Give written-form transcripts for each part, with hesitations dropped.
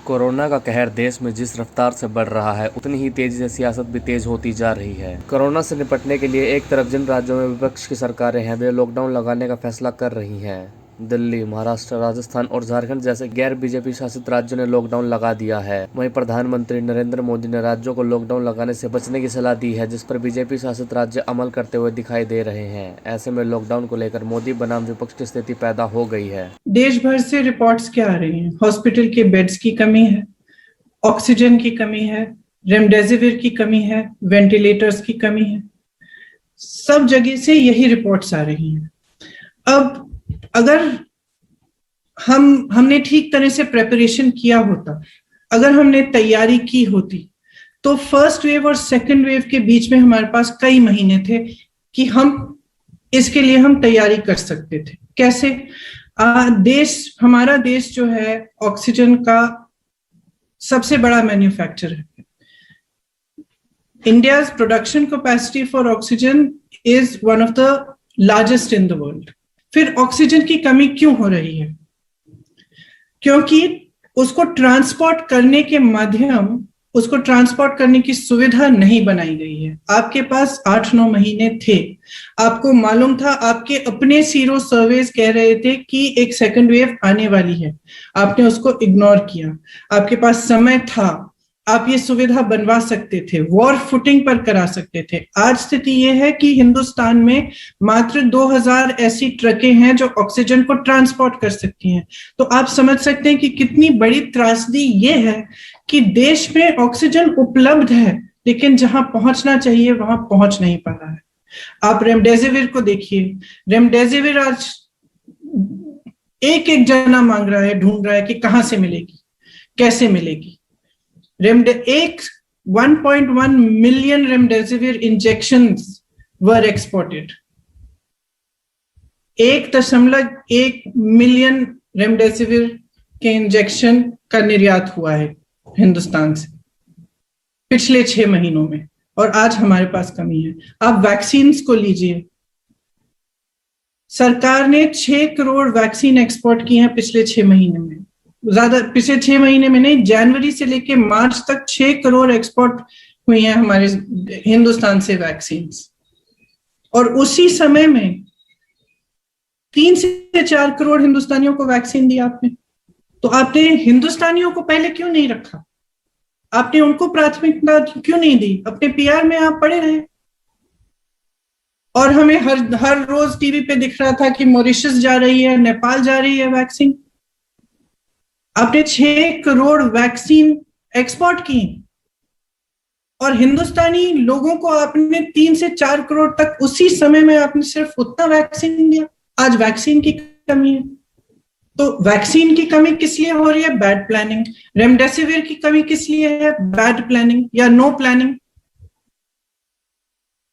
Corona का कहर देश में जिस रफ्तार से बढ़ रहा है, उतनी ही तेजी से सियासत भी तेज होती जा रही है। कोरोना से निपटने के लिए एक तरफ जिन राज्यों में विपक्ष की सरकारें हैं, वे लॉकडाउन लगाने का फैसला कर रही हैं। दिल्ली, महाराष्ट्र, राजस्थान और झारखंड जैसे गैर बीजेपी शासित राज्यों ने लॉकडाउन लगा दिया है। वहीं प्रधानमंत्री नरेंद्र मोदी ने राज्यों को लॉकडाउन लगाने से बचने की सलाह दी है, जिस पर बीजेपी शासित राज्य अमल करते हुए दिखाई दे रहे हैं। ऐसे में लॉकडाउन को लेकर मोदी बनाम विपक्ष की स्थिति पैदा हो गई है। देश भर से रिपोर्ट्स क्या आ रही हैं? हॉस्पिटल के बेड्स की कमी है, ऑक्सीजन की कमी है, रेमडेसिविर की कमी है, वेंटिलेटर्स की कमी है। सब जगह से यही रिपोर्ट्स आ रही हैं। अब अगर हमने ठीक तरह से प्रिपरेशन किया होता, अगर हमने तैयारी की होती, तो फर्स्ट वेव और सेकंड वेव के बीच में हमारे पास कई महीने थे कि इसके लिए हम तैयारी कर सकते थे। कैसे? हमारा देश जो है ऑक्सीजन का सबसे बड़ा मैन्युफैक्चरर है। India's production capacity for oxygen is one of the largest in the world. फिर ऑक्सीजन की कमी क्यों हो रही है? क्योंकि उसको ट्रांसपोर्ट करने की सुविधा नहीं बनाई गई है। आपके पास 8-9 महीने थे, आपको मालूम था, आपके अपने सीरो सर्वेस कह रहे थे कि एक सेकंड वेव आने वाली है, आपने उसको इग्नोर किया। आपके पास समय था, आप ये सुविधा बनवा सकते थे, वॉर फुटिंग पर करा सकते थे। आज स्थिति ये है कि हिंदुस्तान में मात्र 2000 ऐसी ट्रकें हैं जो ऑक्सीजन को ट्रांसपोर्ट कर सकती हैं। तो आप समझ सकते हैं कि कितनी बड़ी त्रासदी ये है कि देश में ऑक्सीजन उपलब्ध है, लेकिन जहां पहुंचना चाहिए वहां पहुंच नहीं पा रहा है। आप रेमडेसिविर को देखिए, रेमडेसिविर आज एक जना मांग रहा है, ढूंढ रहा है कि कहां से मिलेगी, कैसे मिलेगी। 1.1 million remdesivir injections were exported. 1.1 million remdesivir के इंजेक्शन का निर्यात हुआ है हिंदुस्तान से पिछले 6 महीनों में, और आज हमारे पास कमी है। आप वैक्सीन्स को लीजिए, सरकार ने 6 करोड़ वैक्सीन एक्सपोर्ट की हैं पिछले 6 महीने में। पिछले 6 महीने में नहीं, जनवरी से लेकर मार्च तक 6 करोड़ एक्सपोर्ट हुई हैं हमारे हिंदुस्तान से वैक्सीन। और उसी समय में 3 से 4 करोड़ हिंदुस्तानियों को वैक्सीन दी आपने। तो आपने हिंदुस्तानियों को पहले क्यों नहीं रखा? आपने उनको प्राथमिकता क्यों नहीं दी? अपने पीआर में आप पड़े रहे। और हमें हर रोज टीवी पे दिख रहा था कि मॉरिशस जा रही है, नेपाल जा रही है वैक्सीन। आपने 6 करोड़ वैक्सीन एक्सपोर्ट की, और हिंदुस्तानी लोगों को आपने 3 से 4 करोड़ तक उसी समय में आपने सिर्फ उतना वैक्सीन दिया। आज वैक्सीन की कमी है। तो वैक्सीन की कमी किस लिए हो रही है? Bad planning. रेमडेसिविर की कमी किस लिए है? बैड प्लानिंग या नो प्लानिंग।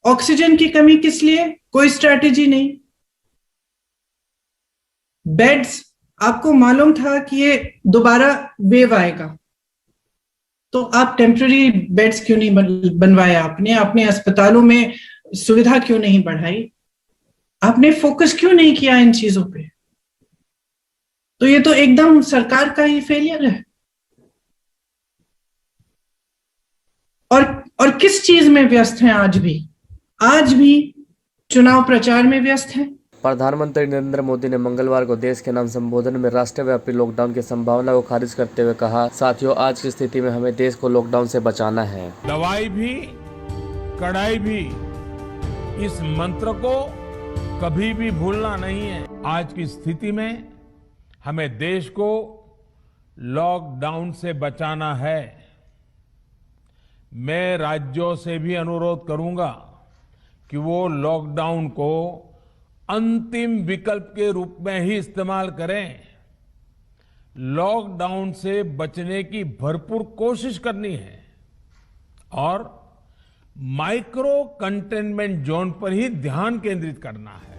ऑक्सीजन की कमी किस लिए? कोई स्ट्रैटेजी नहीं। बेड्स, आपको मालूम था कि ये दोबारा वेव आएगा, तो आप टेम्पररी बेड्स क्यों नहीं बनवाए? आपने अस्पतालों में सुविधा क्यों नहीं बढ़ाई? आपने फोकस क्यों नहीं किया इन चीजों पे? तो ये तो एकदम सरकार का ही फेलियर है। और किस चीज में व्यस्त हैं? आज भी चुनाव प्रचार में व्यस्त हैं। प्रधानमंत्री नरेंद्र मोदी ने मंगलवार को देश के नाम संबोधन में राष्ट्रव्यापी लॉकडाउन की संभावना को खारिज करते हुए कहा, साथियों, आज की स्थिति में हमें देश को लॉकडाउन से बचाना है। दवाई भी कड़ाई भी, इस मंत्र को कभी भी भूलना नहीं है। आज की स्थिति में हमें देश को लॉकडाउन से बचाना है। मैं राज्यों से भी अनुरोध करूंगा कि वो लॉकडाउन को अंतिम विकल्प के रूप में ही इस्तेमाल करें। लॉकडाउन से बचने की भरपूर कोशिश करनी है और माइक्रो कंटेनमेंट जोन पर ही ध्यान केंद्रित करना है।